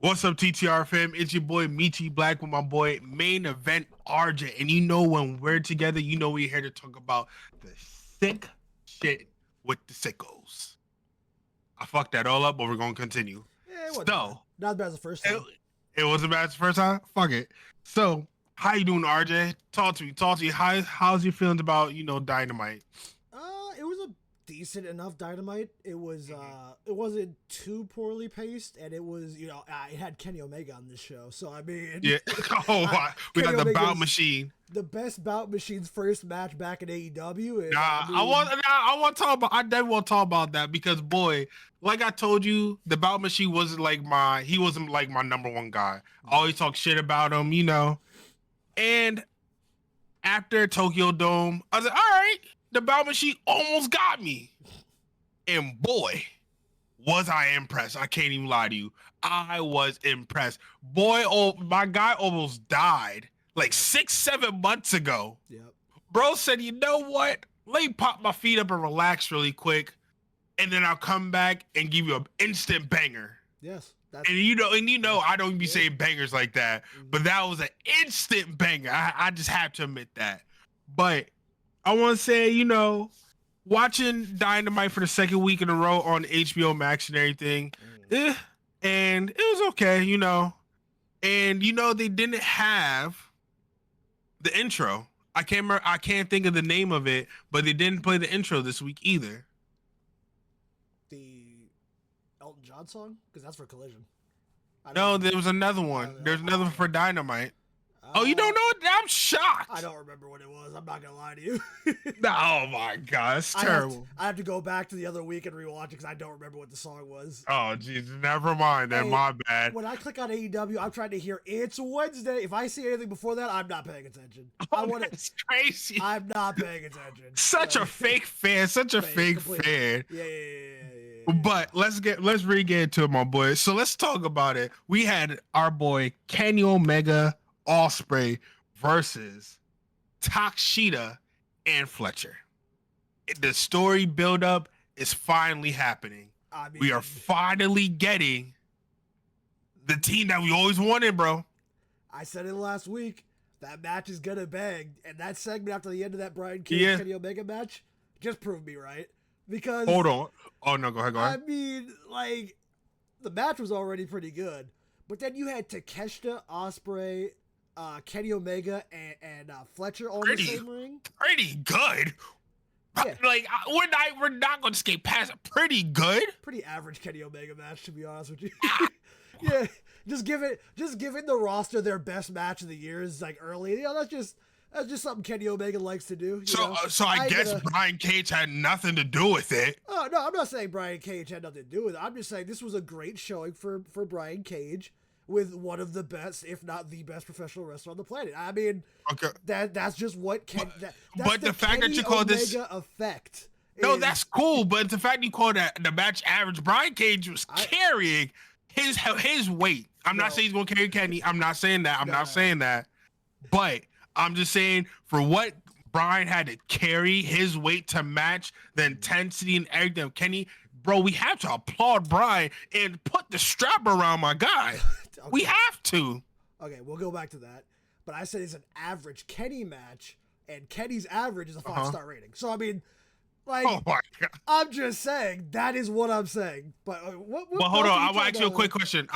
What's up, TTR fam? It's your boy Michi Black with my boy Main Event RJ. And you know when we're together, you know we're here to talk about the sick shit with the sickos. I fucked that all up, but we're gonna continue. Yeah, it wasn't So not as bad as the first time. it wasn't bad the first time? Fuck it. So how you doing, RJ? Talk to me. How's your feelings about, Dynamite? It was a decent enough Dynamite. It was it wasn't too poorly paced, and it was it had Kenny Omega on this show, so I mean Yeah. We got the bout machine. The best bout machine's first match back in AEW. And, I want to talk about. I definitely want to talk about that because, boy, like I told you, the bout machine wasn't like he wasn't like my number one guy. I always talk shit about him, And after Tokyo Dome, I was like, all right, the bout machine almost got me. And boy, was I impressed. I can't even lie to you. I was impressed. Boy, my guy almost died like 6-7 months ago. Yep. Bro said, you know what? Let me pop my feet up and relax really quick. And then I'll come back and give you an instant banger. Yes. And you know, I don't be saying bangers like that, but that was an instant banger. I just have to admit that. But I want to say, watching Dynamite for the second week in a row on HBO Max and everything, and it was okay, And they didn't have the intro. I can't think of the name of it, but they didn't play the intro this week either. The Elton John song? Because that's for Collision. No, there was another one. There's another one for Dynamite. Oh, you don't know it? I'm shocked. I don't remember what it was. I'm not going to lie to you. Oh, my God. It's terrible. I have to go back to the other week and rewatch it because I don't remember what the song was. Oh, jeez. Never mind. Then my bad. When I click on AEW, I'm trying to hear It's Wednesday. If I see anything before that, I'm not paying attention. That's crazy. I'm not paying attention. Such a fake fan. Such a fake fan. Yeah. But let's really get into it, my boy. So let's talk about it. We had our boy Kenny Omega Ospreay versus Takeshita and Fletcher. The story buildup is finally happening. We are finally getting the team that we always wanted, bro. I said it last week. That match is gonna bang, and that segment after the end of that Brian Cage Kenny Omega match just proved me right. Because hold on. Oh no, go ahead. I mean, like, the match was already pretty good, but then you had Takeshita, Ospreay, Kenny Omega, and Fletcher all in the same ring. Pretty good. Yeah. Like, we're not going to skate past it. Pretty good. Pretty average Kenny Omega match, to be honest with you. Yeah, just giving the roster their best match of the year is like early. That's just something Kenny Omega likes to do. So I guess Brian Cage had nothing to do with it. Oh no, I'm not saying Brian Cage had nothing to do with it. I'm just saying this was a great showing for Brian Cage with one of the best, if not the best, professional wrestler on the planet. I mean, that's just what but the fact that you call this effect. No, that's cool. But the fact you call that the match average, Brian Cage was carrying his weight. I'm not saying he's gonna carry Kenny. I'm not saying that. I'm not saying that. But I'm just saying for what Brian had to carry his weight to match the intensity and everything. Kenny, bro, we have to applaud Brian and put the strap around my guy. Okay. We have to. Okay, we'll go back to that. But I said it's an average Kenny match, and Kenny's average is a 5-star rating. So, I mean, like, oh my God. I'm just saying, that is what I'm saying. But hold on, I want to ask you a quick question.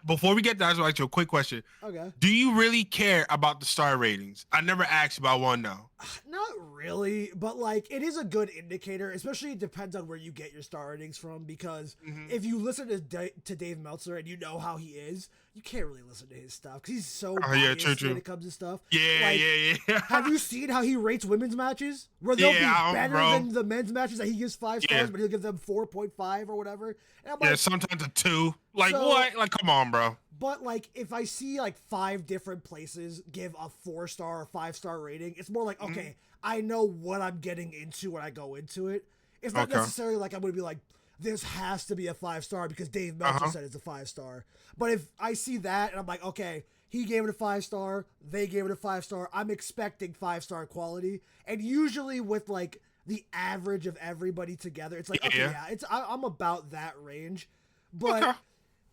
Before we get that, I want to ask you a quick question. Okay. Do you really care about the star ratings? I never asked you, but I want to know. Not really, but like it is a good indicator, especially it depends on where you get your star ratings from, because if you listen to Dave Meltzer and you know how he is, you can't really listen to his stuff because he's so biased when it comes to stuff. Yeah. Have you seen how he rates women's matches? Where they'll be better than the men's matches that he gives 5 stars, but he'll give them 4.5 or whatever. And I'm like, sometimes a 2. Like, what? Like, come on, bro. But like, if I see like 5 different places give a 4-star or 5-star rating, it's more like, okay, I know what I'm getting into when I go into it. It's not necessarily like I'm going to be like, this has to be a 5-star because Dave Meltzer said it's a 5-star. But if I see that and I'm like, okay, he gave it a 5-star, they gave it a 5-star, I'm expecting 5-star quality. And usually with like the average of everybody together, it's like, I'm about that range. But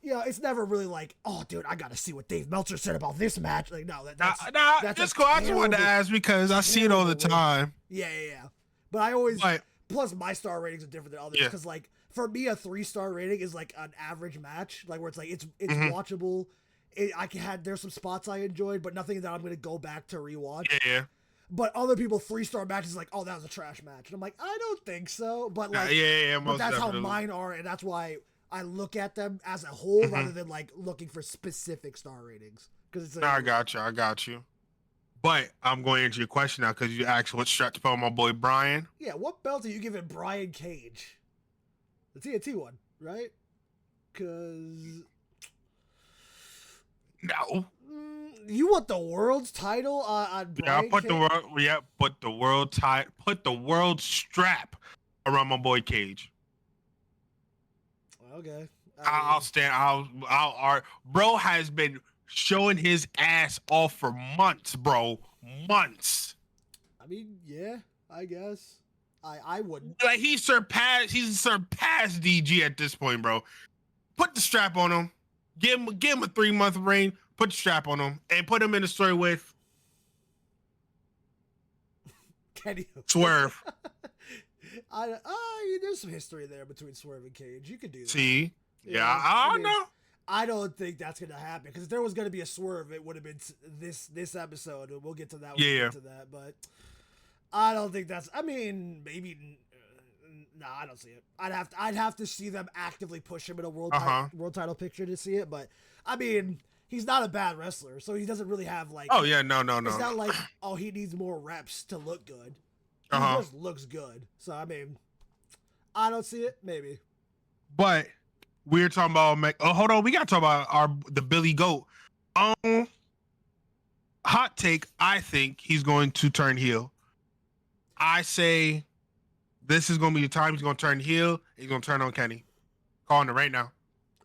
it's never really like, oh, dude, I gotta see what Dave Meltzer said about this match. Like, no, that's cool. I just wanted to ask because I see it all the time. Yeah. But I always, But, plus my star ratings are different than others because like for me, a 3-star rating is like an average match, like where it's like it's watchable. There's some spots I enjoyed, but nothing that I'm gonna go back to rewatch. Yeah. But other people 3-star matches like, oh, that was a trash match, and I'm like, I don't think so. But like, but that's definitely how mine are, and that's why I look at them as a whole rather than like looking for specific star ratings. Because it's I got you. But I'm going into your question now because you asked what strap to put on my boy Brian. Yeah, what belt are you giving Brian Cage? The TNT one, right? Because no, you want the world's title on Brian put Cage? put the world strap around my boy Cage. Okay. Bro has been showing his ass off for months, bro. Months. I mean, yeah, I guess. I wouldn't. Like he's surpassed DG at this point, bro. Put the strap on him. Give him a 3-month reign. Put the strap on him and put him in the story with Kenny Swerve. There's some history there between Swerve and Cage. You could do that. See? Yeah, I don't know. I don't think that's gonna happen because if there was gonna be a Swerve, it would have been this episode. We'll get to that. We'll get to that, but I don't think that's. I mean, maybe. No, I don't see it. I'd have to see them actively push him in a world title picture to see it. But I mean, he's not a bad wrestler, so he doesn't really have like. Oh yeah, no. It's not like he needs more reps to look good. He just looks good. So I mean, I don't see it. Maybe. But we're talking about. Hold on, we gotta talk about the Billy Goat. Hot take. I think he's going to turn heel. I say this is going to be the time he's going to turn heel. He's going to turn on Kenny. Calling it right now.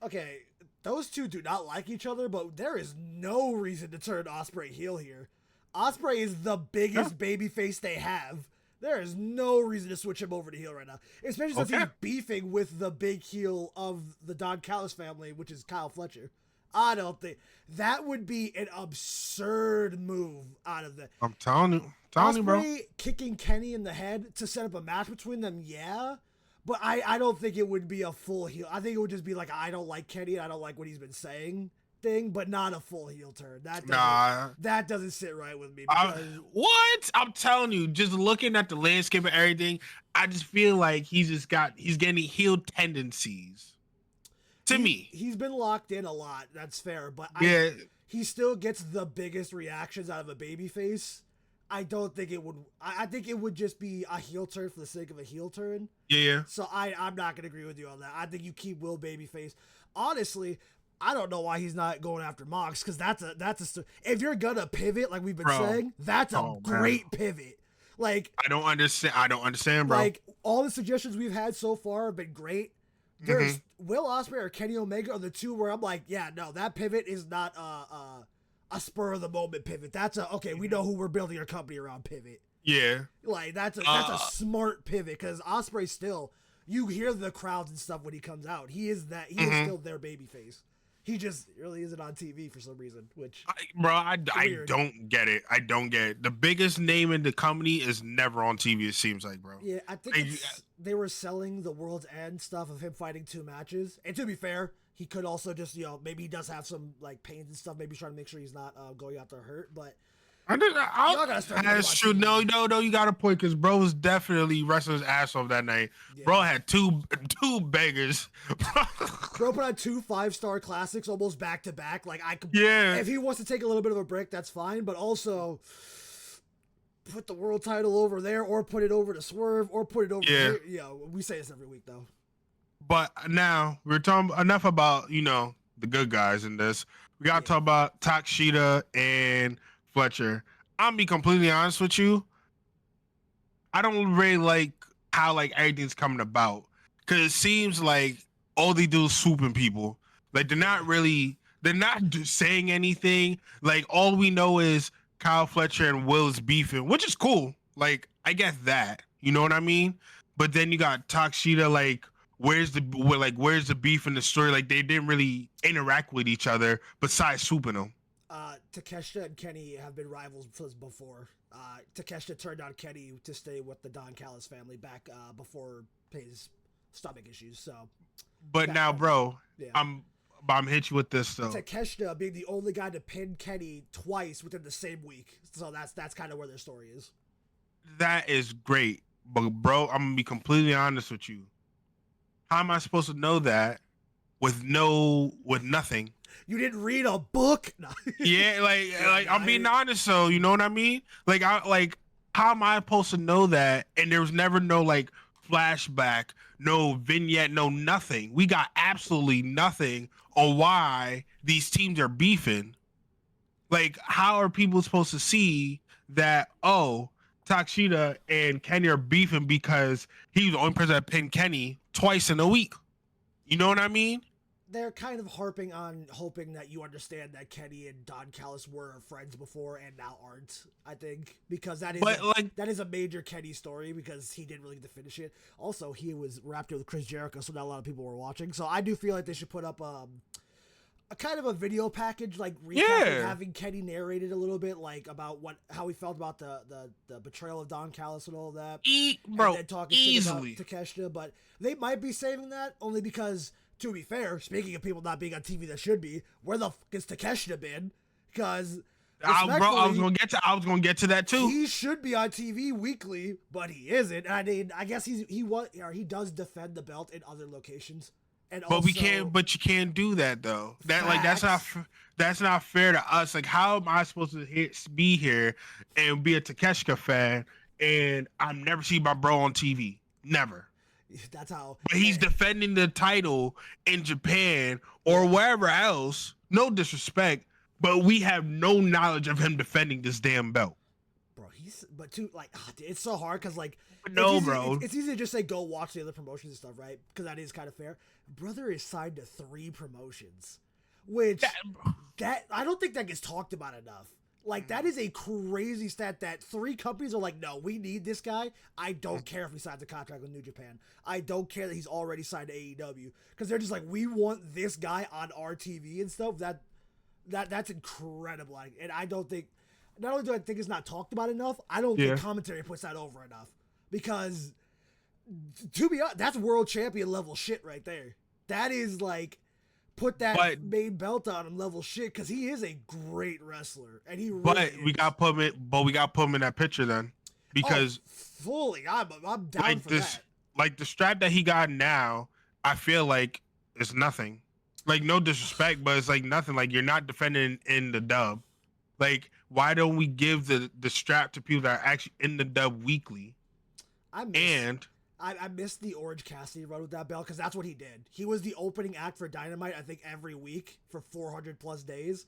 Okay, those two do not like each other, but there is no reason to turn Ospreay heel here. Ospreay is the biggest babyface they have. There is no reason to switch him over to heel right now, especially since he's beefing with the big heel of the Don Callis family, which is Kyle Fletcher. I don't think that would be an absurd move out of that. I'm telling you, bro. Kicking Kenny in the head to set up a match between them, yeah. But I don't think it would be a full heel. I think it would just be like, I don't like Kenny, I don't like what he's been saying thing, but not a full heel turn. That doesn't sit right with me. What? I'm telling you, just looking at the landscape and everything, I just feel like he's getting heel tendencies. To me, he's been locked in a lot. That's fair, but he still gets the biggest reactions out of a babyface. I don't think it would. I think it would just be a heel turn for the sake of a heel turn. Yeah. So I'm not gonna agree with you on that. I think you keep Will babyface. Honestly, I don't know why he's not going after Mox because that's a. If you're gonna pivot like we've been saying, that's a great pivot. Like I don't understand, bro. Like all the suggestions we've had so far have been great. There's Will Ospreay or Kenny Omega are the two where I'm like, yeah, no, that pivot is not a spur of the moment pivot. That's we know who we're building our company around pivot. Yeah, like that's a smart pivot because Ospreay still, you hear the crowds and stuff when he comes out. He is still their babyface. He just really isn't on TV for some reason, which I don't get it. I don't get it. The biggest name in the company is never on TV. It seems like, bro. Yeah, I think they were selling the World's End stuff of him fighting 2 matches. And to be fair, he could also just maybe he does have some like pains and stuff. Maybe he's trying to make sure he's not going out there hurt. But that's true. No, you got a point because bro was definitely wrestling his ass off that night. Yeah. Bro had two beggars. Bro put on 2 5-star classics almost back to back. Like if he wants to take a little bit of a break, that's fine. But also put the world title over there, or put it over to Swerve, or put it over here. Yeah, we say this every week though. But now we're talking enough about the good guys in this. We gotta talk about Takeshita and Fletcher. I'm gonna be completely honest with you. I don't really like how everything's coming about because it seems like all they do is swooping people. Like they're not saying anything. Like all we know is Kyle Fletcher and Will's beefing, which is cool. Like I get that, you know what I mean. But then you got Takeshita where's the beef in the story? Like they didn't really interact with each other besides swooping them. Takeshita and Kenny have been rivals before. Takeshita turned down Kenny to stay with the Don Callis family back before his stomach issues. So, but now, bro, yeah. I'm hit you with this though. Takeshita being the only guy to pin Kenny twice within the same week. So that's kind of where their story is. That is great, but bro, I'm gonna be completely honest with you. How am I supposed to know that with nothing? You didn't read a book? No. Yeah, like I'm being honest, so you know what I mean? Like how am I supposed to know that? And there was never no like flashback, no vignette, no nothing. We got absolutely nothing on why these teams are beefing. Like, how are people supposed to see that, oh, Takeshita and Kenny are beefing because he was the only person that pinned Kenny twice in a week? You know what I mean? They're kind of harping on hoping that you understand that Kenny and Don Callis were friends before and now aren't, I think, because that is a major Kenny story because he didn't really get to finish it. Also, he was wrapped with Chris Jericho, so not a lot of people were watching. So I do feel like they should put up a kind of a video package, like having Kenny narrated a little bit, like about how he felt about the betrayal of Don Callis and all of that. Bro, and then talking easily about Takeshita, but they might be saving that only because, to be fair, speaking of people not being on TV that should be, where the fuck has Takeshita been? Because I was gonna get to that too. He should be on TV weekly, but he isn't. I mean, I guess he does defend the belt in other locations. And but you can't do that though. That's not fair to us. Like, how am I supposed to be here and be a Takeshita fan and I've never seen my bro on TV? Never. That's how. But he's defending the title in Japan or wherever else. No disrespect, but we have no knowledge of him defending this damn belt. Bro, it's so hard because it's easy to just say go watch the other promotions and stuff, right? Because that is kind of fair. Brother is signed to 3 promotions, which that I don't think that gets talked about enough. Like, that is a crazy stat that 3 companies are like, no, we need this guy. I don't care if he signs a contract with New Japan. I don't care that he's already signed to AEW. Because they're just like, we want this guy on our TV and stuff. That's incredible. And I don't think, not only do I think it's not talked about enough, I don't think commentary puts that over enough. Because, to be honest, that's world champion level shit right there. That is like, put that main belt on him level shit, because he is a great wrestler, and he. We got put him in that picture then, because fully, I'm down for that. Like the strap that he got now, I feel like it's nothing. Like, no disrespect, but it's like nothing. Like, you're not defending in the dub. Like, why don't we give the strap to people that are actually in the dub weekly? I missed the Orange Cassidy run with that belt because that's what he did. He was the opening act for Dynamite, I think, every week for 400 plus days.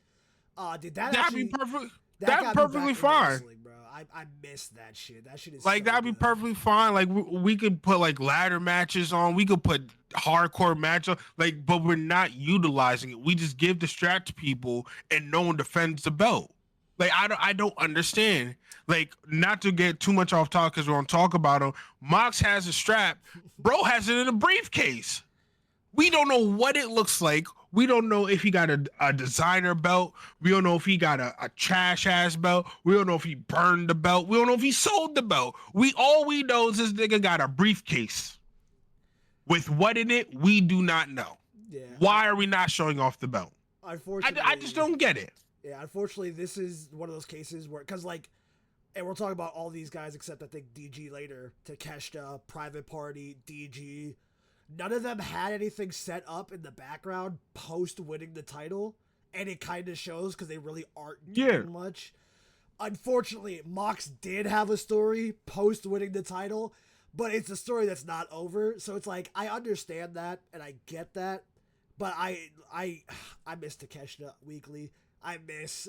That'd be perfect. That's perfectly fine, bro. I missed that shit. That shit is like that'd be perfectly fine. Like we could put like ladder matches on. We could put hardcore matches on. Like, but we're not utilizing it. We just give the strap to people, and no one defends the belt. Like, I don't understand. Like, not to get too much off topic because we're gonna talk about him. Mox has a strap. Bro has it in a briefcase. We don't know what it looks like. We don't know if he got a designer belt. We don't know if he got a trash ass belt. We don't know if he burned the belt. We don't know if he sold the belt. All we know is this nigga got a briefcase. With what in it, we do not know. Yeah. Why are we not showing off the belt? Unfortunately, I just don't get it. Yeah, unfortunately, this is one of those cases where, because like, and we'll talk about all these guys except I think DG later, Takeshita, Private Party, DG. None of them had anything set up in the background post winning the title, and it kind of shows because they really aren't doing much. Unfortunately, Mox did have a story post winning the title, but it's a story that's not over. So it's like, I understand that and I get that, but I miss Takeshita weekly. I miss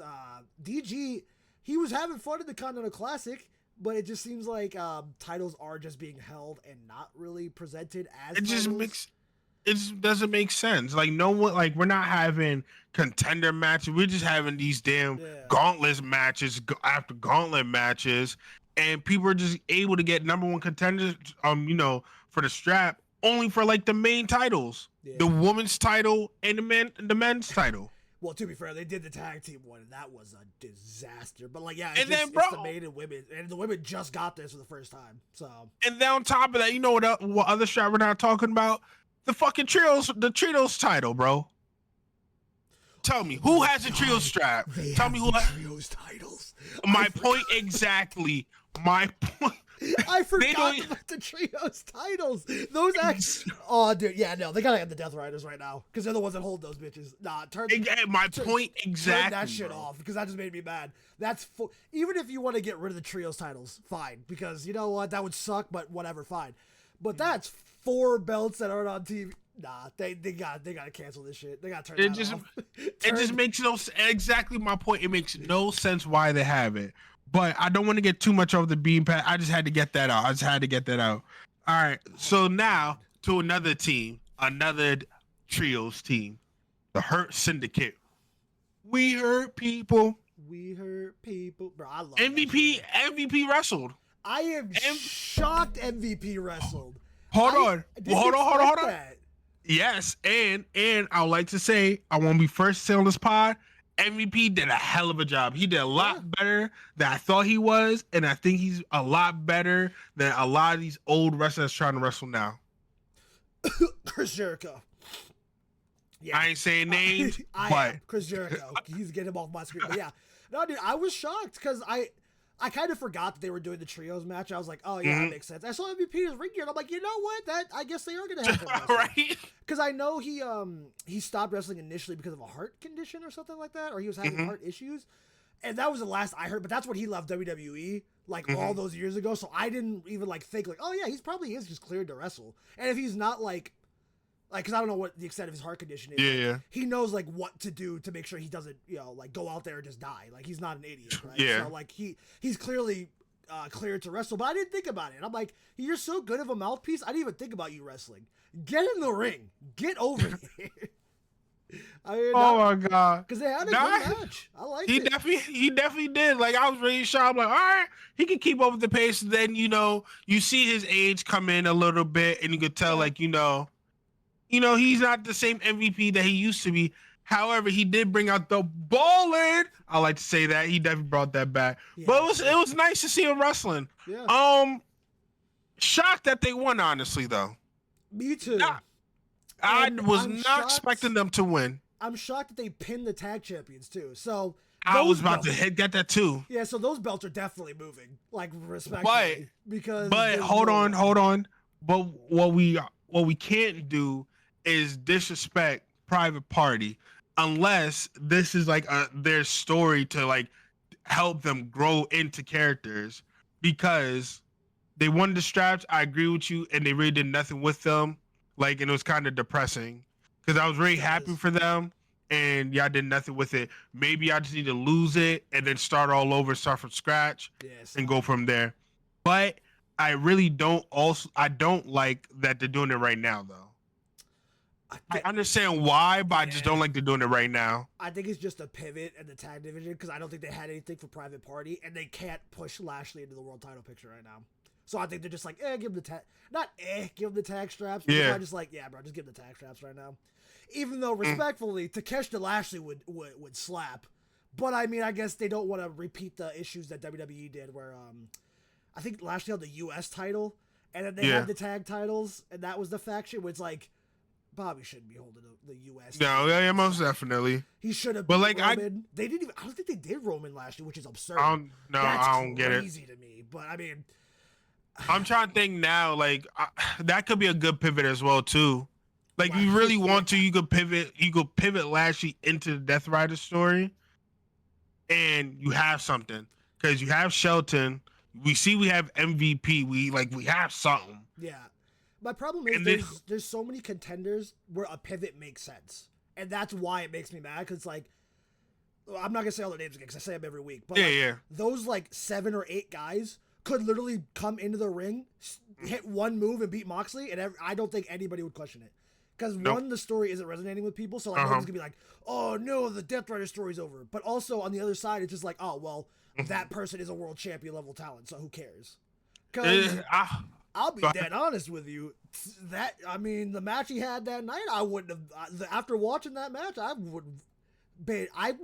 DG. He was having fun in the Continental Classic, but it just seems like titles are just being held and not really presented as it just doesn't make sense. Like, no one, like, we're not having contender matches. We're just having these damn gauntlet matches after gauntlet matches, and people are just able to get number one contenders for the strap only for like the main titles, the women's title and the men's title. Well, to be fair, they did the tag team one, and that was a disaster. But like, yeah, and then, bro, it's the main and women, and the women just got this for the first time. So, and then on top of that, you know what other strap we're not talking about? The fucking the trios title, bro. Tell me, who has a trios strap? Tell me who has trios titles. My point exactly. My point. I forgot about the trios titles. Those actually. Oh, dude. Yeah, no. They gotta have the Death Riders right now. Because they're the ones that hold those bitches. Nah, my point exactly. Turn that shit off. Because that just made me mad. That's even if you want to get rid of the trios titles, fine. Because you know what? That would suck, but whatever, fine. But that's 4 belts that aren't on TV. Nah, they gotta cancel this shit. They gotta turn that off. It just makes exactly my point. It makes no sense why they have it. But I don't want to get too much over the bean pad. I just had to get that out. All right. So now to another team, another trios team, the Hurt Syndicate. We hurt people. Bro, I love MVP wrestled. I am shocked MVP wrestled. Hold on. Yes, and I would like to say, I want to be first to say on this pod, MVP did a hell of a job. He did a lot better than I thought he was, and I think he's a lot better than a lot of these old wrestlers trying to wrestle now. Chris Jericho. Yeah. I ain't saying names, but Chris Jericho. He's getting him off my screen. But yeah, no, dude, I was shocked because I kind of forgot that they were doing the trios match. I was like, oh yeah, that makes sense. I saw MVP as ring gear, and I'm like, you know what? I guess they are gonna have him wrestle. Right? Because I know he stopped wrestling initially because of a heart condition or something like that, or he was having heart issues, and that was the last I heard. But that's when he left WWE, like all those years ago. So I didn't even like think like, oh yeah, he's probably just cleared to wrestle. And if he's not like, because I don't know what the extent of his heart condition is. Yeah, like, he knows like what to do to make sure he doesn't, like go out there and just die. Like he's not an idiot, right? Yeah. So like he's clearly cleared to wrestle, but I didn't think about it. And I'm like, you're so good of a mouthpiece. I didn't even think about you wrestling. Get in the ring. Get over here. I mean, my god! Because they had a good match. I like it. He definitely did. Like I was really shocked. I'm like, all right, he can keep up with the pace. And then you see his age come in a little bit, and you could tell like he's not the same MVP that he used to be. However, he did bring out the ballin'. I like to say that he definitely brought that back. Yeah, but it was nice to see him wrestling. Yeah. Shocked that they won. Honestly, though. Me too. I was not expecting them to win. I'm shocked that they pinned the tag champions too. So I was about to get that too. Yeah. So those belts are definitely moving, like respectfully. But hold on. But what we can't do is disrespect Private Party unless this is like their story to like help them grow into characters, because they won the straps. I agree with you, and they really did nothing with them. Like, and it was kind of depressing because I was really happy for them, and y'all did nothing with it. Maybe I just need to lose it and then start all over, start from scratch, and go from there. But I really don't like that they're doing it right now, though. I understand why, but I just don't like they're doing it right now. I think it's just a pivot in the tag division because I don't think they had anything for Private Party, and they can't push Lashley into the world title picture right now. So I think they're just like, give him the tag, give him the tag straps. But I'm just like, yeah, bro, just give him the tag straps right now. Even though respectfully, Takeshita Lashley would slap, but I mean, I guess they don't want to repeat the issues that WWE did, where I think Lashley held the U.S. title, and then they had the tag titles, and that was the faction. Where it's like, Bobby shouldn't be holding the U.S. No, yeah, most definitely. He should have. But like, Roman. They didn't even. I don't think they did Roman Lashley, which is absurd. I don't get it. Crazy to me, but I mean. I'm trying to think now, like that could be a good pivot as well too. Like you really want to, you could pivot Lashley into the Death Rider story, and you have something because you have Shelton. We have MVP. We have something. Yeah, my problem is there's so many contenders where a pivot makes sense, and that's why it makes me mad. Because like, I'm not gonna say all their names again because I say them every week. But those like 7 or 8 guys could literally come into the ring, hit one move, and beat Moxley, and I don't think anybody would question it. Because one, the story isn't resonating with people, so like no one's gonna be like, "Oh no, the Death Rider story's over." But also on the other side, it's just like, "Oh well, that person is a world champion level talent, so who cares?" Because I'll be dead honest with you. The match he had that night, I wouldn't have. After watching that match, I would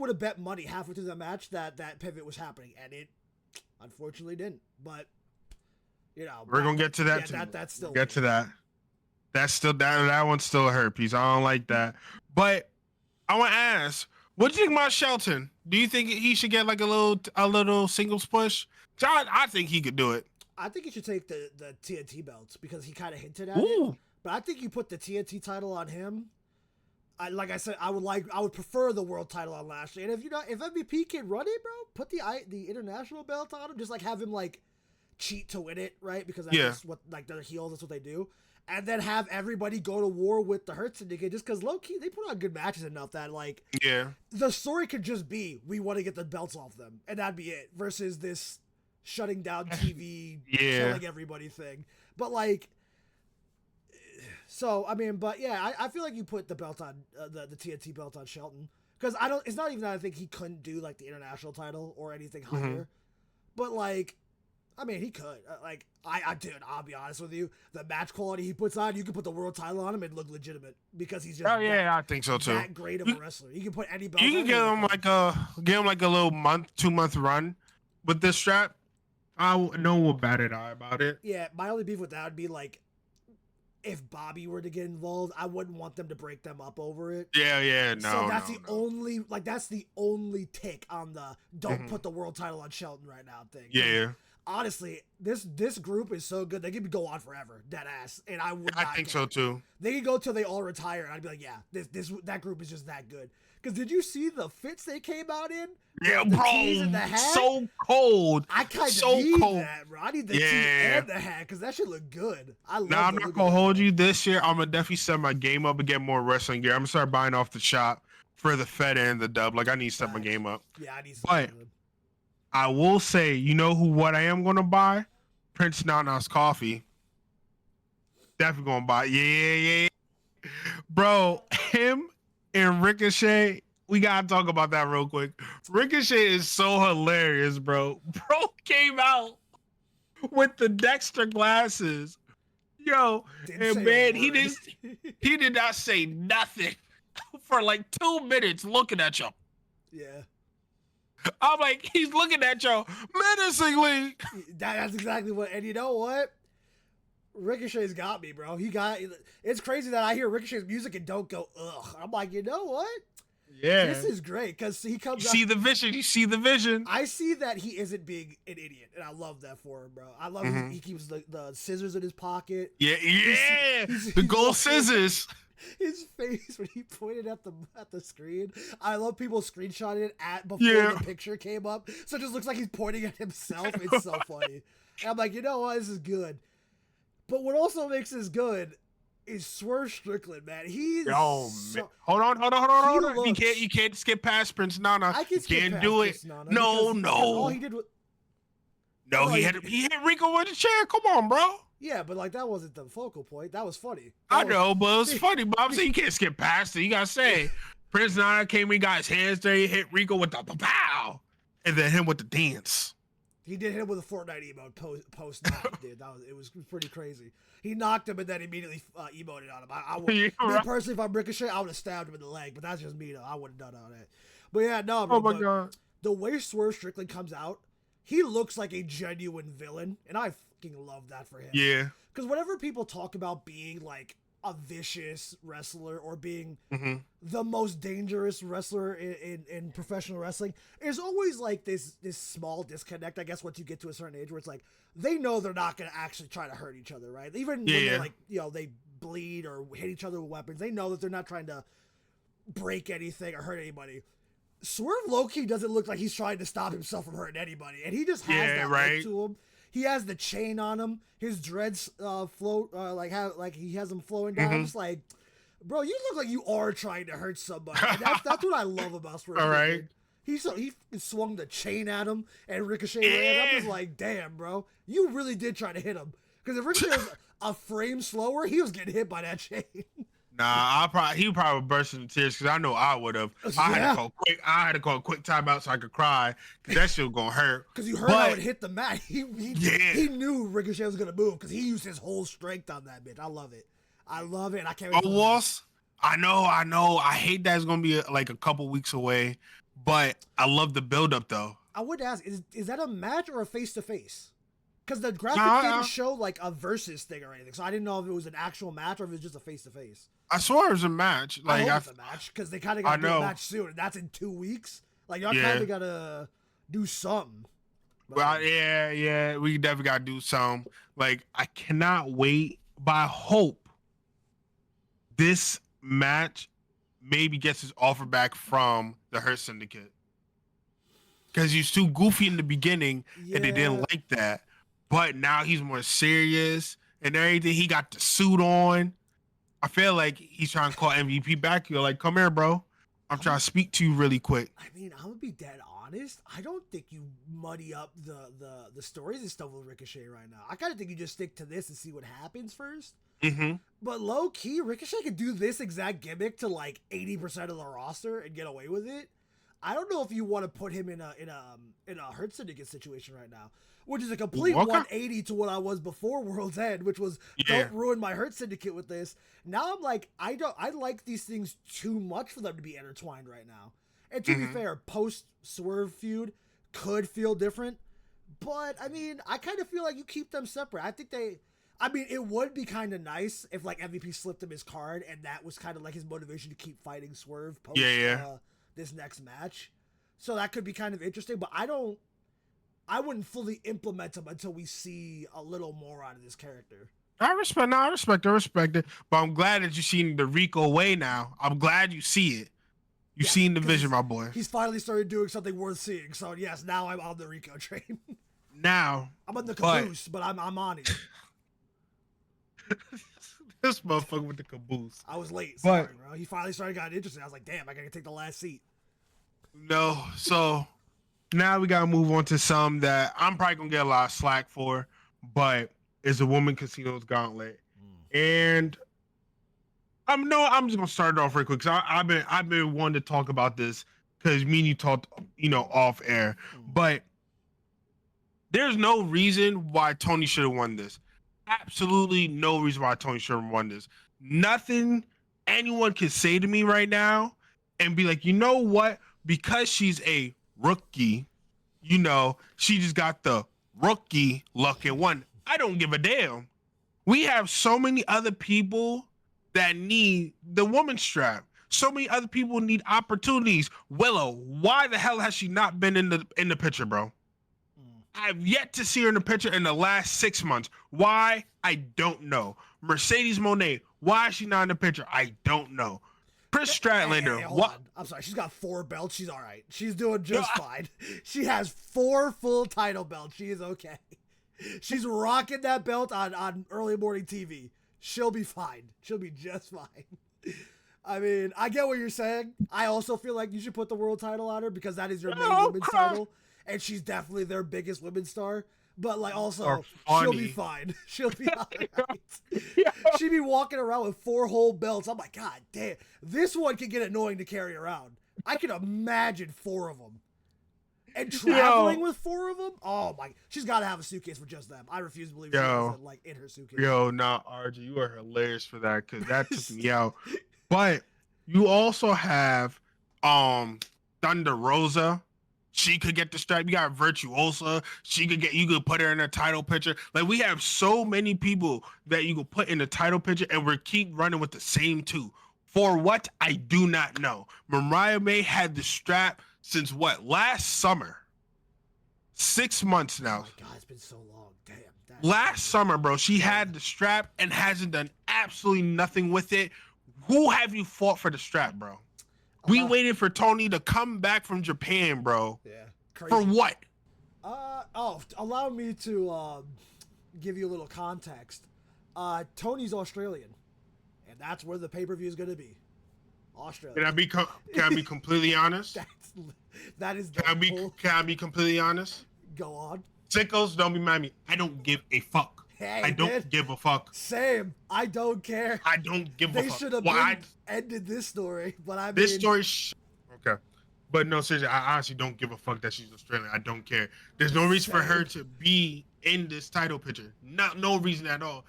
have bet money halfway through the match that pivot was happening, and it unfortunately didn't. But we're gonna get to that. Yeah, that's still get to that. That's still that one's still a hurt piece. I don't like that. But I want to ask, what do you think about Shelton? Do you think he should get like a little singles push? I think he could do it. I think he should take the TNT belts because he kind of hinted at it. But I think you put the TNT title on him. Like I said, I would prefer the world title on Lashley. And if MVP can run it, bro, put the international belt on him. Just like have him like cheat to win it, right? Because that's what like they're heels. That's what they do. And then have everybody go to war with the Hurt Syndicate just because low-key, they put on good matches enough that, like, the story could just be, we want to get the belts off them, and that'd be it, versus this shutting down TV, killing everybody thing. But, like, so, I mean, but, yeah, I feel like you put the belt on, the TNT belt on Shelton, because it's not even that I think he couldn't do, like, the international title or anything higher, but, like, I mean, he could. Dude, I'll be honest with you. The match quality he puts on, you can put the world title on him and look legitimate because he's just I think so too. That great of a wrestler. You can put any belt. You can give him like a little 2-month run with this strap. No one will bat an eye about it. Yeah, my only beef with that would be like if Bobby were to get involved, I wouldn't want them to break them up over it. Yeah, no. So that's the only tick on the don't put the world title on Shelton right now thing. Yeah. Honestly, this group is so good they could go on forever, dead ass. And I would. I think so too. They could go till they all retire, and I'd be like, yeah, that group is just that good. Because did you see the fits they came out in? Yeah, the bro, tees and the hat? so cold. I kind of need that, bro. I need the tee and the hat because that shit look good. I'm not gonna hold you this year. I'm gonna definitely set my game up and get more wrestling gear. I'm gonna start buying off the shop for the Fed and the dub. Like I need to set my game up. Yeah, I need. But I will say, what I am gonna buy? Prince Nana's coffee. Definitely gonna buy. Yeah. Bro, him and Ricochet, we gotta talk about that real quick. Ricochet is so hilarious, bro. Bro came out with the Dexter glasses. Yo, and man, he did not say nothing for like 2 minutes looking at y'all. Yeah. I'm like, he's looking at y'all menacingly. That's exactly what, and you know what? Ricochet's got me, bro. It's crazy that I hear Ricochet's music and don't go, ugh. I'm like, you know what? Yeah. This is great, because he comes You see the vision. I see that he isn't being an idiot, and I love that for him, bro. I love he keeps the scissors in his pocket. Yeah. The gold scissors. His face when he pointed at the screen. I love people screenshotting it before the picture came up, so it just looks like he's pointing at himself. It's so funny. And I'm like, you know what? This is good. But what also makes this good is Swerve Strickland, man. He's hold on. You can't skip past Prince Nana. I can't do it. No. All he did was he hit Rico with a chair. Come on, bro. Yeah, but like that wasn't the focal point. That was funny. I know, but it was funny. But I'm saying you can't skip past it. You gotta say Prince Nana came in, got his hands there, he hit Rico with the pow, and then him with the dance. He did hit him with a Fortnite emote post knock, dude. It was pretty crazy. He knocked him and then immediately emoted on him. I would, me personally, if I'm Ricochet, I would have stabbed him in the leg, but that's just me though. I wouldn't have done all that. But yeah, no, bro. Oh my god. The way Swerve Strickland comes out, he looks like a genuine villain, and I fucking love that for him. Yeah. Because whenever people talk about being like a vicious wrestler or being the most dangerous wrestler in professional wrestling, there's always like this small disconnect, I guess, once you get to a certain age where it's like they know they're not going to actually try to hurt each other, right? Even when they're like, they bleed or hit each other with weapons, they know that they're not trying to break anything or hurt anybody. Swerve low-key doesn't look like he's trying to stop himself from hurting anybody, and he just has that look to him. He has the chain on him. His dreads float like he has them flowing down. I'm just like, bro, you look like you are trying to hurt somebody. That's what I love about Swerve. All right. He swung the chain at him and Ricochet ran. I'm just like, damn, bro, you really did try to hit him. Because if Ricochet was a frame slower, he was getting hit by that chain. Nah, he would probably burst into tears because I know I would have. I had to call quick. I had to call a quick timeout so I could cry because that shit was gonna hurt. Because you heard how it hit the mat. He knew Ricochet was gonna move because he used his whole strength on that bitch. I love it. And I can't wait. I know. I hate that it's gonna be like a couple weeks away, but I love the build up though. I would ask, is that a match or a face to face? Because the graphic didn't show like a versus thing or anything, so I didn't know if it was an actual match or if it was just a face to face. I swore it was a match. Like I hope it's a match because they kind of got to do a match soon, and that's in 2 weeks. Like y'all kind of gotta do something. Well, yeah, we definitely gotta do something. Like I cannot wait, but I hope this match maybe gets his offer back from the Hurt Syndicate because he's too goofy in the beginning and they didn't like that. But now he's more serious and everything. He got the suit on. I feel like he's trying to call MVP back. You're like, come here, bro. I'm trying to speak to you really quick. I mean, I'm gonna be dead honest. I don't think you muddy up the stories and stuff with Ricochet right now. I kind of think you just stick to this and see what happens first. Mm-hmm. But low key, Ricochet could do this exact gimmick to like 80% of the roster and get away with it. I don't know if you want to put him in a Hurt Syndicate situation right now, which is a complete 180 to what I was before World's End, which was don't ruin my Hurt Syndicate with this. Now I'm like, I like these things too much for them to be intertwined right now. And to be fair, post Swerve feud could feel different, but I mean, I kind of feel like you keep them separate. I mean, it would be kind of nice if like MVP slipped him his card and that was kind of like his motivation to keep fighting Swerve post this next match. So that could be kind of interesting, but I wouldn't fully implement him until we see a little more out of this character. I respect it. But I'm glad that you've seen the Rico way now. I'm glad you see it. You've seen the vision, my boy. He's finally started doing something worth seeing. So yes, now I'm on the Rico train. Now I'm on the caboose, but I'm on it. This motherfucker with the caboose. I was late. Sorry, bro. He finally started getting interested. I was like, damn, I gotta take the last seat. No, so now we gotta move on to some that I'm probably gonna get a lot of slack for, but it's a Woman Casino's Gauntlet, and I'm just gonna start it off real quick because I've been wanting to talk about this because me and you talked, off air, but there's no reason why Toni should have won this. Absolutely no reason why Toni should have won this. Nothing anyone can say to me right now and be like, you know what? Because she's a rookie, she just got the rookie luck and won. I don't give a damn. We have so many other people that need the woman strap. So many other people need opportunities. Willow, why the hell has she not been in the picture, bro? I've yet to see her in the picture in the last 6 months. Why? I don't know. Mercedes Moné, why is she not in the picture? I don't know. Chris Statlander, hold on. I'm sorry. She's got 4 belts. She's all right. She's doing just fine. She has 4 full title belts. She is okay. She's rocking that belt on early morning TV. She'll be fine. She'll be just fine. I mean, I get what you're saying. I also feel like you should put the world title on her because that is your main women's title. And she's definitely their biggest women's star. But, like, also, she'll be fine. She'll be all right. She'd be walking around with 4 whole belts. I'm like, God damn. This one can get annoying to carry around. I can imagine 4 of them. And traveling with 4 of them? Oh, my. She's got to have a suitcase for just them. I refuse to believe she wasn't, like, in her suitcase. RJ, you are hilarious for that because that took me out. But you also have Thunder Rosa. She could get the strap. You got Virtuosa. You could put her in a title picture. Like, we have so many people that you could put in the title picture, and we keep running with the same 2. For what? I do not know. Mariah May had the strap since what? Last summer. 6 months now. Oh my God, it's been so long. Damn. Last summer, bro. She had the strap and hasn't done absolutely nothing with it. Who have you fought for the strap, bro? We waited for Toni to come back from Japan, bro. Yeah. Crazy. For what? Allow me to give you a little context. Toni's Australian, and that's where the pay-per-view is going to be. Australia. Can I be completely honest? That is. Can I be completely honest? Go on. Sickos, don't be mad at me. I don't give a fuck. Hey, I man. don't give a fuck. Same. I don't care. I don't give a They fuck. should have ended this story, but I mean, This story, okay. But no, seriously, I honestly don't give a fuck that she's Australian. I don't care. There's no reason for her to be in this title picture. No reason at all.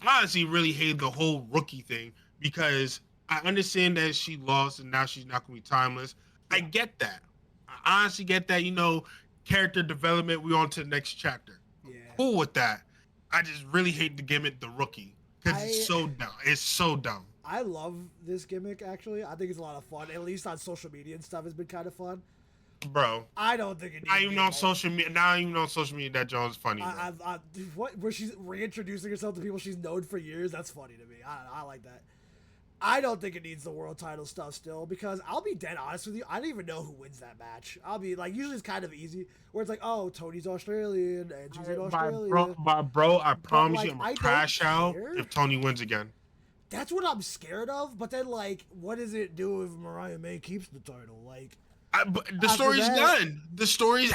I honestly really hate the whole rookie thing because I understand that she lost and now she's not gonna be timeless. Yeah. I get that. I honestly get that. Character development. We on to the next chapter. Yeah. I'm cool with that. I just really hate the gimmick, the rookie, because it's so dumb. It's so dumb. I love this gimmick, actually. I think it's a lot of fun. At least on social media and stuff, it's been kind of fun. Bro, I don't think it needs not even on social media. Not even on social media, that Jones funny. What? Where she's reintroducing herself to people she's known for years? That's funny to me. I like that. I don't think it needs the world title stuff still, because I'll be dead honest with you. I don't even know who wins that match. I'll be like, usually it's kind of easy, where it's like, oh, Tony's Australian and she's in Australia. Bro, I promise you, I'm gonna crash out if Tony wins again. That's what I'm scared of. But then, like, what does it do if Mariah May keeps the title? Like, but the story's done. The story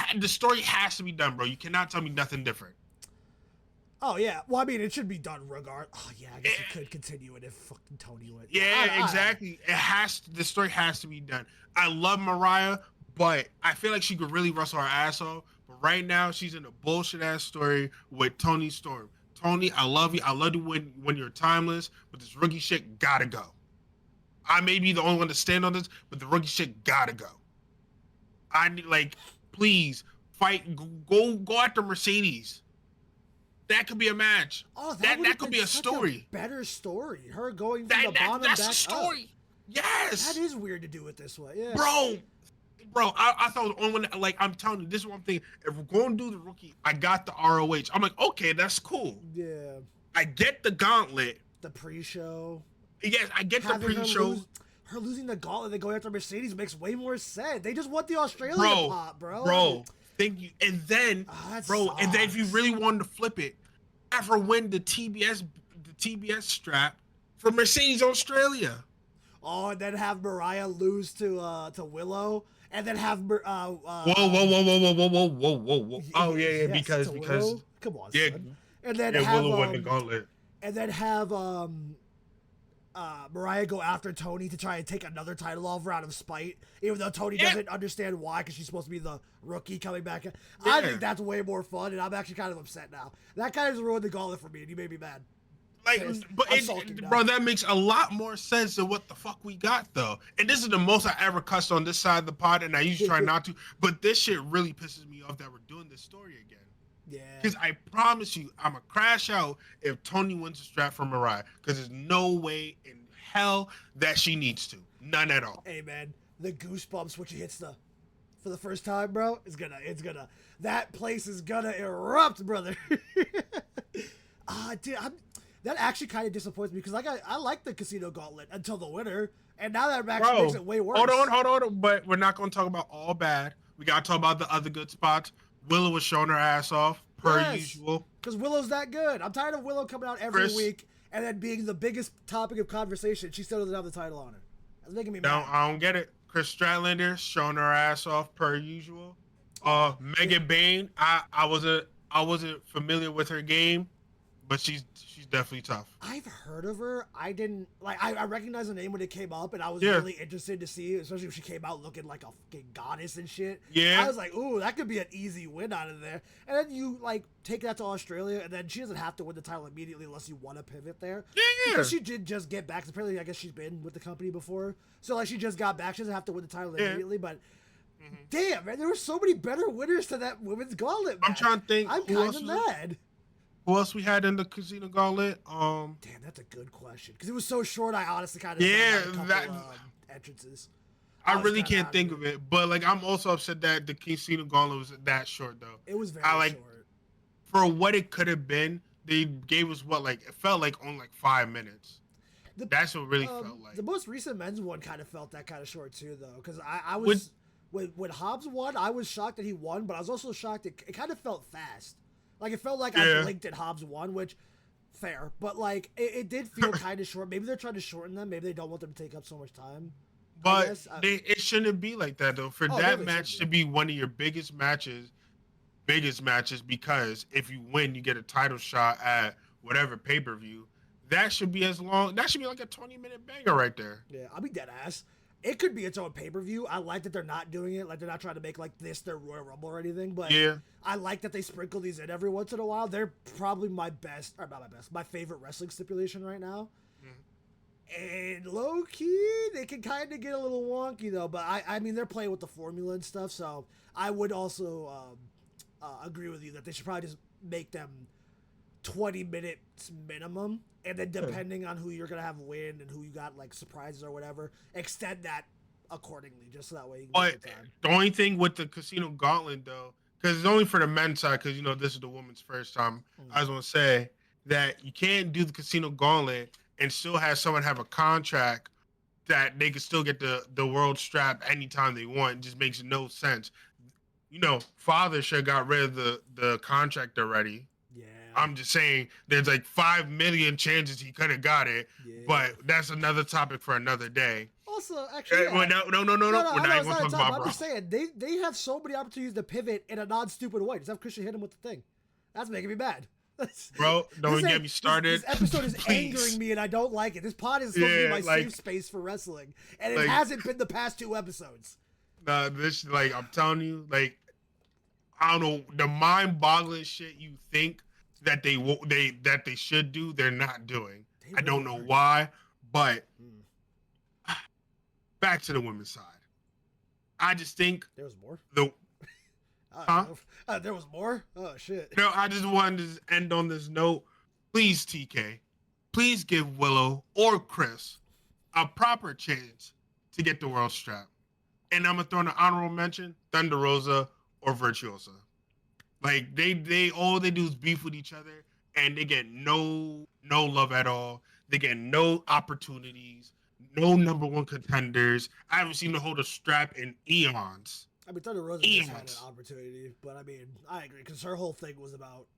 has to be done, bro. You cannot tell me nothing different. Oh yeah, well I mean it should be done regard. Oh yeah, I guess it could continue it if fucking Tony went. Yeah, exactly. It has. The story has to be done. I love Mariah, but I feel like she could really wrestle her ass off. But right now she's in a bullshit ass story with Toni Storm. Toni, I love you. I love you when you're timeless, but this rookie shit gotta go. I may be the only one to stand on this, but the rookie shit gotta go. I need, like, please fight. Go after Mercedes. That could be a match. Oh, that could be a story. Better story. Her going from the bottom back up. That's a story. Yes. That is weird to do it this way. Yeah. Bro, I thought the only one, like, I'm telling you, this is one thing. If we're going to do the rookie, I got the ROH. I'm like, okay, that's cool. Yeah. I get the gauntlet. The pre-show. Yes, I get the pre-show. Her losing the gauntlet and going after Mercedes makes way more sense. They just want the Australian pop, bro. Bro. Thank you. And then, and then if you really wanted to flip it, have her win the TBS strap for Mercedes Australia. Oh, and then have Mariah lose to Willow, and then have whoa. Oh yeah, because come on, yeah, son. And then Willow won the gauntlet. And then have Mariah go after Toni to try and take another title off her out of spite, even though Toni doesn't understand why, because she's supposed to be the rookie coming back. I think that's way more fun, and I'm actually kind of upset now. That kind of ruined the gauntlet for me, and you made me mad. Like, bro, that makes a lot more sense than what the fuck we got, though. And this is the most I ever cussed on this side of the pod, and I usually try not to, but this shit really pisses me off that we're doing this story again. Yeah. Because I promise you, I'm going to crash out if Toni wins the strap from Mariah. Because there's no way in hell that she needs to. None at all. Hey, man. The goosebumps when she hits for the first time, bro, that place is gonna erupt, brother. Dude, that actually kind of disappoints me because I like the Casino Gauntlet until the winner. And now that actually makes it way worse. Hold on. But we're not going to talk about all bad. We got to talk about the other good spots. Willow was showing her ass off, per usual. Because Willow's that good. I'm tired of Willow coming out every week and then being the biggest topic of conversation. She still doesn't have the title on her. That's making me mad. I don't get it. Chris Statlander showing her ass off, per usual. Megan Bain, I wasn't familiar with her game, but she's definitely tough. I've heard of her. I didn't I recognized the name when it came up, and I was really interested to see, especially when she came out looking like a fucking goddess and shit. Yeah. I was like, ooh, that could be an easy win out of there. And then you take that to Australia, and then she doesn't have to win the title immediately unless you want to pivot there. Yeah. Because she did just get back. Apparently, I guess she's been with the company before, so she just got back. She doesn't have to win the title immediately, but. Mm-hmm. Damn, man, there were so many better winners to that women's gauntlet match. I'm trying to think. I'm kind of mad. Who else we had in the Casino Gauntlet? Damn, that's a good question. Because it was so short, I honestly kind of entrances. I really can't think of it. But, I'm also upset that the Casino Gauntlet was that short, though. It was very short. For what it could have been, they gave us it felt like only 5 minutes. That's what really felt like. The most recent men's one kind of felt that kind of short, too, though. Because I was... When Hobbs won, I was shocked that he won, but I was also shocked it kind of felt fast. It felt like I blinked at Hobbs won, which, fair. But, it did feel kind of short. Maybe they're trying to shorten them. Maybe they don't want them to take up so much time. But it shouldn't be like that, though. For that match to be one of your biggest matches, because if you win, you get a title shot at whatever pay-per-view, that should be as long. That should be like a 20-minute banger right there. Yeah, I'll be dead ass. It could be its own pay-per-view. I like that they're not doing it. Like, they're not trying to make, like, this their Royal Rumble or anything. But Yeah. I like that they sprinkle these in every once in a while. They're probably my best, or not my best, my favorite wrestling stipulation right now. And low-key, they can kind of get a little wonky, though. But, I mean, they're playing with the formula and stuff. So, I would also agree with you that they should probably just make them 20 minutes minimum. And then depending on who you're going to have win and who you got, like, surprises or whatever, extend that accordingly, just so that way you can get the time. The only thing with the Casino Gauntlet, though, because it's only for the men's side, because, this is the women's first time, I was going to say that you can't do the Casino Gauntlet and still have someone have a contract that they can still get the world strap anytime they want. It just makes no sense. Father should have got rid of the contract already. Yeah. I'm just saying there's like 5 million chances he could have got it, but that's another topic for another day. Also, actually, no. We're not even going to talk about I'm just saying, they have so many opportunities to pivot in a non-stupid way. Just have Christian hit him with the thing. That's making me mad. Bro, don't get me started. This episode is angering me, and I don't like it. This pod is supposed to be my safe space for wrestling, and it hasn't been the past 2 episodes. This, I'm telling you, I don't know, the mind-boggling shit you think that they should do, they're not doing. I don't know why, but back to the women's side. I just think there was more. There was more? Oh, shit. No, I just wanted to end on this note. Please, TK, please give Willow or Chris a proper chance to get the world strap. And I'm going to throw in an honorable mention, Thunder Rosa or Virtuosa. They all they do is beef with each other, and they get no love at all. They get no opportunities, no number 1 contenders. I haven't seen them hold a strap in eons. I mean, Thunder Rosa just had an opportunity, but I mean, I agree, because her whole thing was about,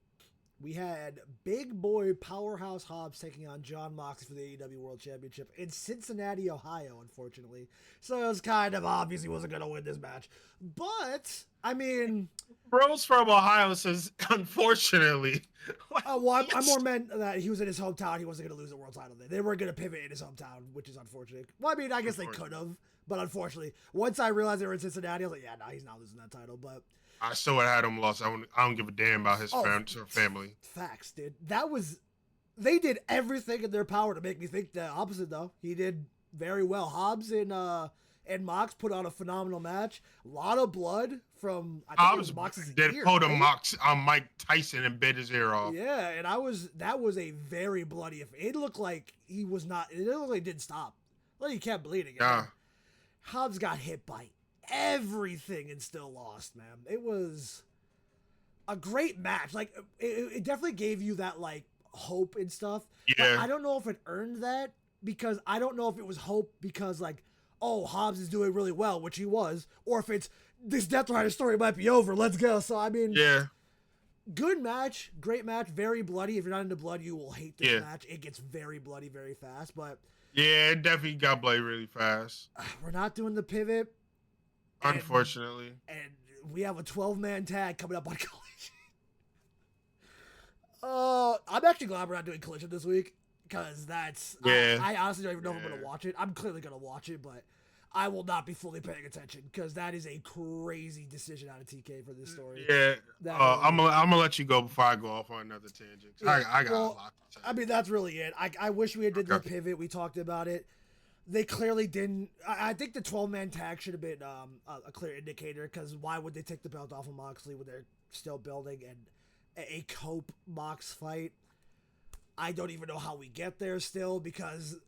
we had big boy powerhouse Hobbs taking on John Moxley for the AEW World Championship in Cincinnati, Ohio, unfortunately. So it was kind of obvious he wasn't going to win this match. But, I mean... Bros from Ohio says, unfortunately. Well, I more meant that he was in his hometown. He wasn't going to lose the world title there. They weren't going to pivot in his hometown, which is unfortunate. Well, I mean, I guess they could have. But unfortunately, once I realized they were in Cincinnati, I was like, yeah, no, he's not losing that title. But I still would have had him lost. I don't give a damn about his family. Facts, dude. They did everything in their power to make me think the opposite, though. He did very well. Hobbs and Mox put on a phenomenal match. A lot of blood from, I think it was Mox's ear. Pulled a Mox on Mike Tyson and bit his ear off. Yeah, and that was a very bloody affair. It looked like he was not, it looked like it didn't stop. Like he kept bleeding. Yeah. Hobbs got hit by everything and still lost, man. It was a great match. Like, it definitely gave you that, like, hope and stuff. Yeah. But I don't know if it earned that, because I don't know if it was hope because, like, oh, Hobbs is doing really well, which he was, or if it's, this Death Rider story might be over, let's go. So, I mean, yeah, good match, great match, very bloody. If you're not into blood, you will hate this match. It gets very bloody very fast, but... Yeah, it definitely got bloody really fast. We're not doing the pivot. Unfortunately. And we have a 12-man tag coming up on Collision. I'm actually glad we're not doing Collision this week, because that's... Yeah. I honestly don't even know if I'm going to watch it. I'm clearly going to watch it, but I will not be fully paying attention, because that is a crazy decision out of TK for this story. Yeah. I'm gonna let you go before I go off on another tangent. Yeah, I got a lot to say. I mean, that's really it. I wish we had did the pivot. We talked about it. They clearly didn't. I think the 12-man tag should have been a clear indicator, because why would they take the belt off of Moxley when they're still building and a Cope Mox fight? I don't even know how we get there still, because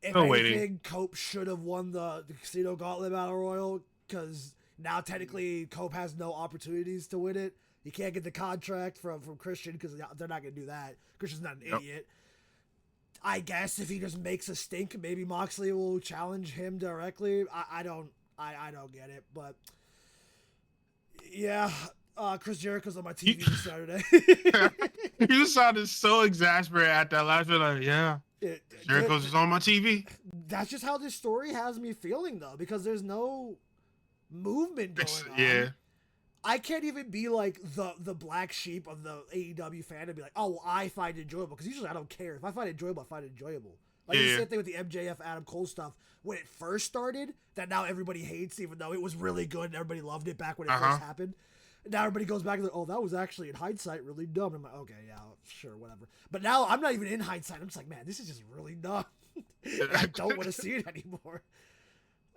if anything, Cope should have won the Casino Gauntlet Battle Royal, because now technically Cope has no opportunities to win it. He can't get the contract from Christian, because they're not going to do that. Christian's not an idiot. I guess if he just makes a stink, maybe Moxley will challenge him directly. I don't get it, but yeah, Chris Jericho's on my TV this Saturday. You sounded so exasperated at that last bit. Like, yeah, Jericho's is on my TV. That's just how this story has me feeling, though, because there's no movement going on. Yeah. I can't even be like the black sheep of the AEW fan and be like, oh, well, I find it enjoyable, because usually I don't care. If I find it enjoyable, I find it enjoyable. Like it's the same thing with the MJF Adam Cole stuff when it first started, that now everybody hates, even though it was really good and everybody loved it back when it first happened. Now everybody goes back and like, oh, that was actually in hindsight really dumb. I'm like, okay, yeah, sure, whatever. But now I'm not even in hindsight. I'm just like, man, this is just really dumb. I don't want to see it anymore.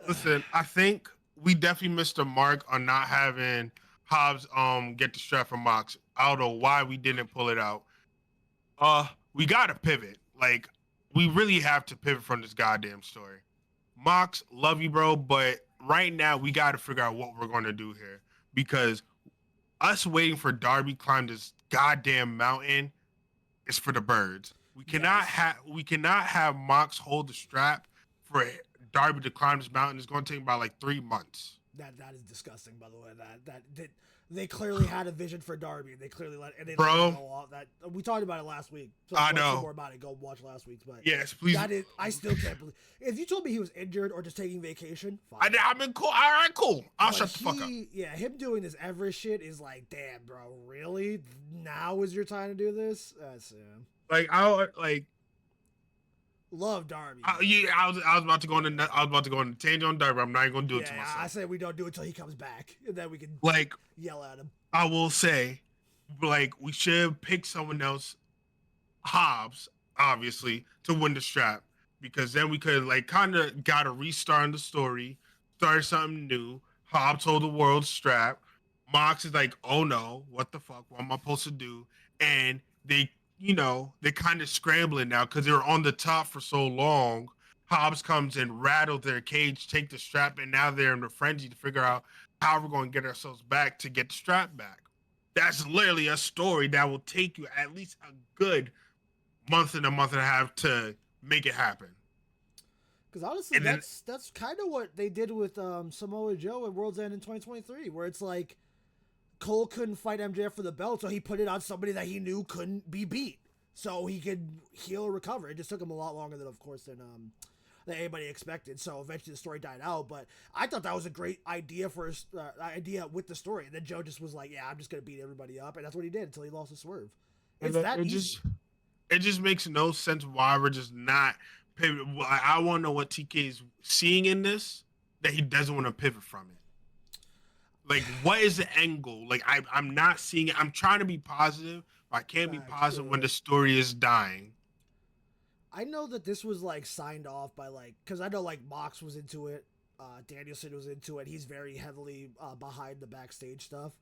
Listen, I think we definitely missed the mark on not having Hobbs get the strap from Mox. I don't know why we didn't pull it out. We gotta pivot. Like, we really have to pivot from this goddamn story. Mox, love you, bro, but right now we gotta figure out what we're gonna do here, because us waiting for Darby climb this goddamn mountain is for the birds. We cannot have Mox hold the strap for Darby to climb this mountain. It's going to take about like 3 months. That is disgusting, by the way. That they clearly had a vision for Darby. They clearly let it go off. That we talked about it last week. So I know more about it. Go watch last week's. But yes, please. I still can't believe. If you told me he was injured or just taking vacation, fine. I've been cool. All right, cool. I'll shut the fuck up. Yeah, him doing this Everest shit is like, damn, bro. Really? Now is your time to do this? That's love Darby. I was about to go on the tangent on Darby. I'm not even gonna do it to myself. I said we don't do it until he comes back, and then we can yell at him. I will say, we should pick someone else, Hobbs, obviously, to win the strap, because then we could kind of got a restart in the story, start something new. Hobbs hold the world strap. Mox is like, oh no, what the fuck? What am I supposed to do? And they're kind of scrambling now because they were on the top for so long. Hobbs comes and rattled their cage, take the strap, and now they're in a frenzy to figure out how we're going to get ourselves back to get the strap back. That's literally a story that will take you at least a good month and a half to make it happen. Because honestly, that's kind of what they did with Samoa Joe at World's End in 2023, where it's like Cole couldn't fight MJF for the belt, so he put it on somebody that he knew couldn't be beat, so he could heal or recover. It just took him a lot longer than anybody expected. So eventually the story died out. But I thought that was a great idea for idea with the story. And then Joe just was like, "Yeah, I'm just gonna beat everybody up," and that's what he did until he lost his swerve. It's that easy. It just makes no sense why we're just not pivoting. I want to know what TK is seeing in this that he doesn't want to pivot from it. Like, what is the end goal? Like, I'm not seeing it. I'm trying to be positive, but I can't be positive when the story is dying. I know that this was signed off by because I know Mox was into it, Danielson was into it. He's very heavily behind the backstage stuff.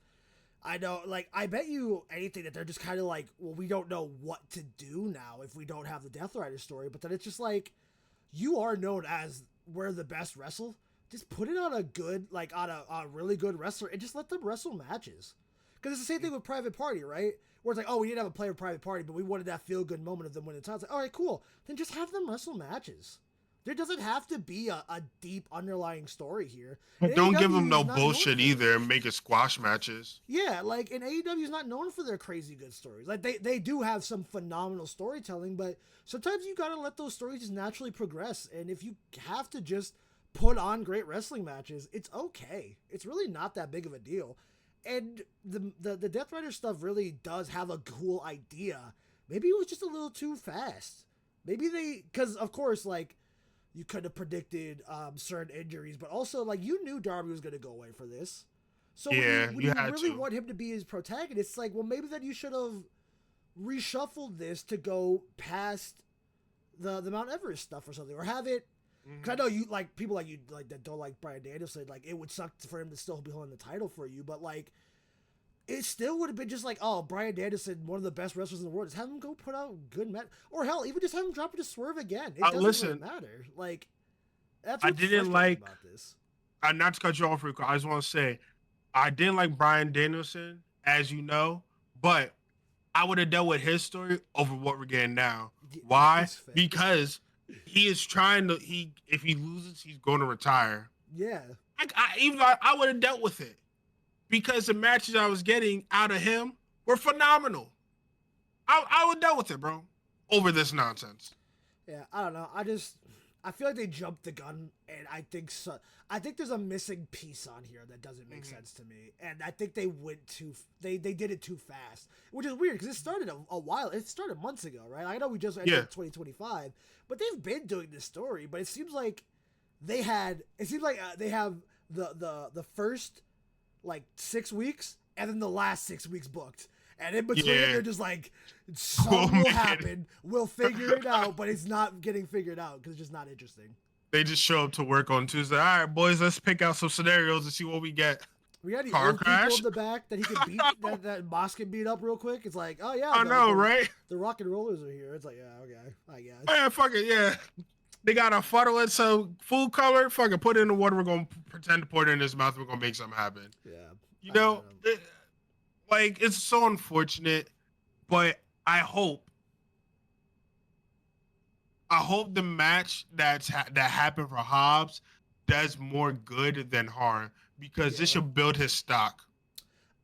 I know, I bet you anything that they're just kind of well, we don't know what to do now if we don't have the Death Rider story. But then it's just you are known as we're the best wrestle. Just put it on a good, on a really good wrestler and just let them wrestle matches. Because it's the same thing with Private Party, right? Where it's we didn't have a player Private Party, but we wanted that feel-good moment of them winning the title. It's all right, cool. Then just have them wrestle matches. There doesn't have to be a deep underlying story here. And don't give them no bullshit either and make it squash matches. Yeah, and AEW is not known for their crazy good stories. They do have some phenomenal storytelling, but sometimes you gotta let those stories just naturally progress. And if you have to just put on great wrestling matches, it's okay. It's really not that big of a deal. And the Death Rider stuff really does have a cool idea. Maybe it was just a little too fast. Maybe because of course, you could have predicted certain injuries, but also you knew Darby was going to go away for this. So when you really want him to be his protagonist, well, maybe then you should have reshuffled this to go past the Mount Everest stuff or something, or have it. Because I know you people that don't like Bryan Danielson. It would suck for him to still be holding the title for you, but it still would have been just oh, Bryan Danielson, one of the best wrestlers in the world. Just have him go put out good match, or hell, even just have him drop it to Swerve again. It doesn't really matter. That's what's frustrating about this. Not to cut you off, Rico. I just want to say, I didn't like Bryan Danielson, as you know, but I would have dealt with his story over what we're getting now. Why? Because he is trying to. If he loses, he's going to retire. Yeah. I would have dealt with it because the matches I was getting out of him were phenomenal. I would have dealt with it, bro, over this nonsense. Yeah, I don't know. I feel like they jumped the gun, and I think so. I think there's a missing piece on here that doesn't make sense to me, and I think they went too. They did it too fast, which is weird because it started a while. It started months ago, right? I know we just ended 2025, but they've been doing this story. But it seems like they had. It seems like they have the first like 6 weeks, and then the last 6 weeks booked. And in between, they're just like, something will happen. We'll figure it out, but it's not getting figured out because it's just not interesting. They just show up to work on Tuesday. All right, boys, let's pick out some scenarios and see what we get. We had the old people in the back that he could beat, that Moss can beat up real quick. It's like, oh yeah, I know, right? The Rock and Rollers are here. It's like, yeah, okay, I guess. Yeah, fuck it, yeah. They got a funnel in some food color. Fucking put it in the water. We're gonna pretend to pour it in his mouth. We're gonna make something happen. Yeah, you know. Like, it's so unfortunate, but I hope the match that happened for Hobbs does more good than harm, because this should build his stock.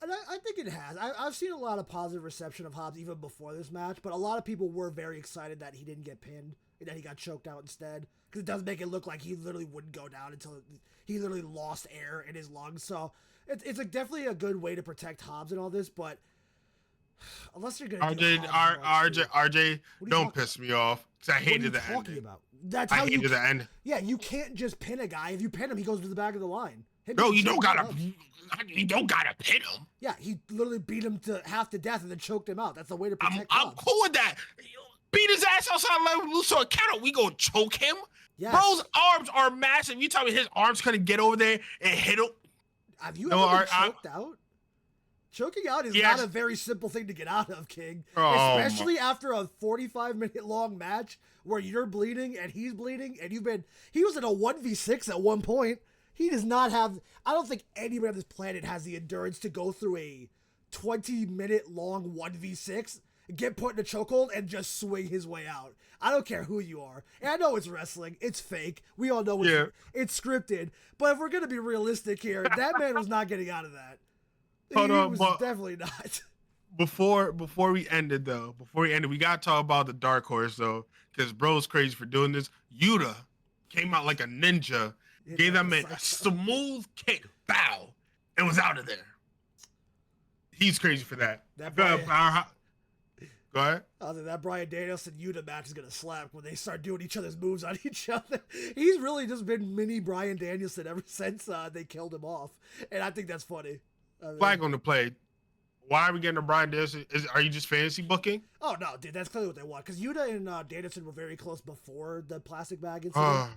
And I think it has. I've seen a lot of positive reception of Hobbs even before this match, but a lot of people were very excited that he didn't get pinned and that he got choked out instead, because it does make it look like he literally wouldn't go down until he literally lost air in his lungs. So it's definitely a good way to protect Hobbs and all this, but unless you're gonna RJ, don't piss me off, because I hated the ending. That's how you hated the end. Yeah, you can't just pin a guy. If you pin him, he goes to the back of the line. No, you don't gotta pin him. Yeah, he literally beat him to half to death and then choked him out. That's the way to protect I'm cool with that. Beat his ass outside, let him loose on a counter. We gonna choke him? Yes. Bro's arms are massive. You tell me his arms couldn't get over there and hit him? Have you ever been choked out? Choking out is not a very simple thing to get out of, King. Especially after a 45-minute long match where you're bleeding and he's bleeding, and he was in a 1v6 at one point. He does not have, I don't think anybody on this planet has the endurance to go through a 20-minute long 1v6, get put in a chokehold, and just swing his way out. I don't care who you are. And I know it's wrestling. It's fake. We all know it's scripted. But if we're going to be realistic here, that man was not getting out of that. He was definitely not. Before we ended, we got to talk about the Dark Horse, though, because bro's crazy for doing this. Yuta came out like a ninja, gave that man a smooth kick, bow, and was out of there. He's crazy for that. Go ahead. That Bryan Danielson Yuta match is gonna slap when they start doing each other's moves on each other. He's really just been mini Bryan Danielson ever since they killed him off, and I think that's funny. Flag on the play. Why are we getting a Bryan Danielson? Are you just fantasy booking? Oh no, dude, that's clearly what they want. Because Yuta and Danielson were very close before the plastic bag incident.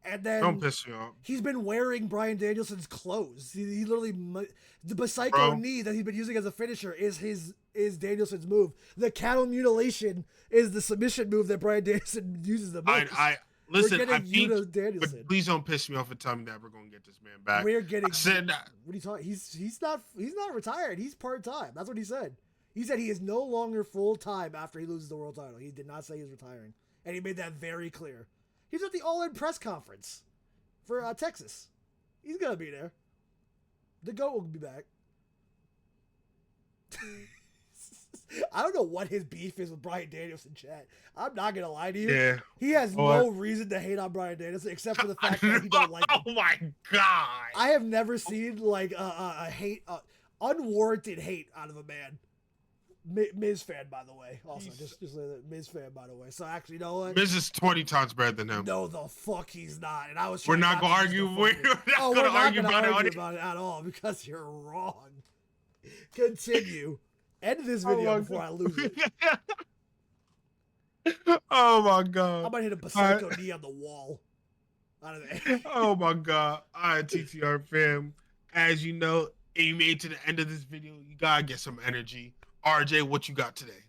And then don't piss me off. He's been wearing Bryan Danielson's clothes. He literally the psycho knee that he's been using as a finisher is Danielson's move. The cattle mutilation is the submission move that Bryan Danielson uses the most. Listen, but please don't piss me off and tell me that we're gonna get this man back. We're getting. I said that. What are you talking? He's not retired. He's part time. That's what he said. He said he is no longer full time after he loses the world title. He did not say he's retiring, and he made that very clear. He's at the All In press conference for Texas. He's gonna be there. The GOAT will be back. I don't know what his beef is with Bryan Danielson, chat. I'm not gonna lie to you. Yeah. He has no reason to hate on Bryan Danielson except for the fact that he don't like him. Oh my god! I have never seen like a unwarranted hate out of a man. Miz fan, by the way. Also, just Miz fan, by the way. So actually, you know what? Miz is 20 times better than him. No, the fuck he's not. And I was. We're not gonna argue. We're not gonna argue about it at all because you're wrong. Continue. End this video before I lose it. Oh my god! I'm gonna hit a Basilico knee on the wall. Out of there. Oh my god! All right, TTR fam. As you know, and you made to the end of this video, you gotta get some energy. RJ, what you got today?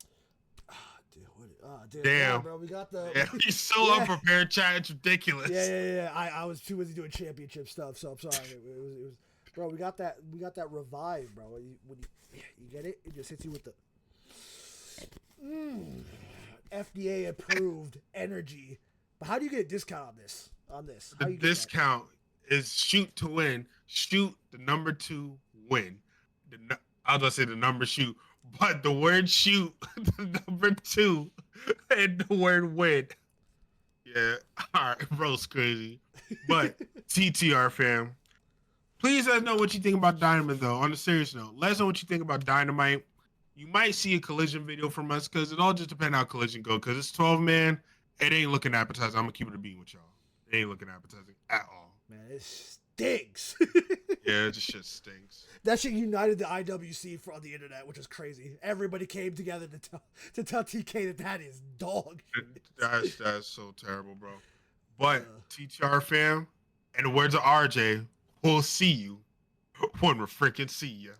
Dude, damn, yeah, bro, we got the. Yeah, you're so unprepared, chat. It's ridiculous. Yeah. I was too busy doing championship stuff, so I'm sorry. It was, bro. We got that revive, bro. You get it? It just hits you with the FDA approved energy. But how do you get a discount on this? The discount is shoot to win. Shoot the number 2 win. I was gonna say the number shoot, but the word shoot, the number 2, and the word win. Yeah. All right, bro's crazy. But TTR fam, please let us know what you think about Dynamite though. On a serious note, let us know what you think about Dynamite. You might see a collision video from us because it all just depends how collision go. Because it's 12 man, it ain't looking appetizing. I'm gonna keep it a bean with y'all. It ain't looking appetizing at all. Man, it stinks. Yeah, it just shit stinks. That shit united the IWC on the internet, which is crazy. Everybody came together to tell TK that is dog shit. That's so terrible, bro. But TTR fam, in the words of RJ, we'll see you when we freaking see you.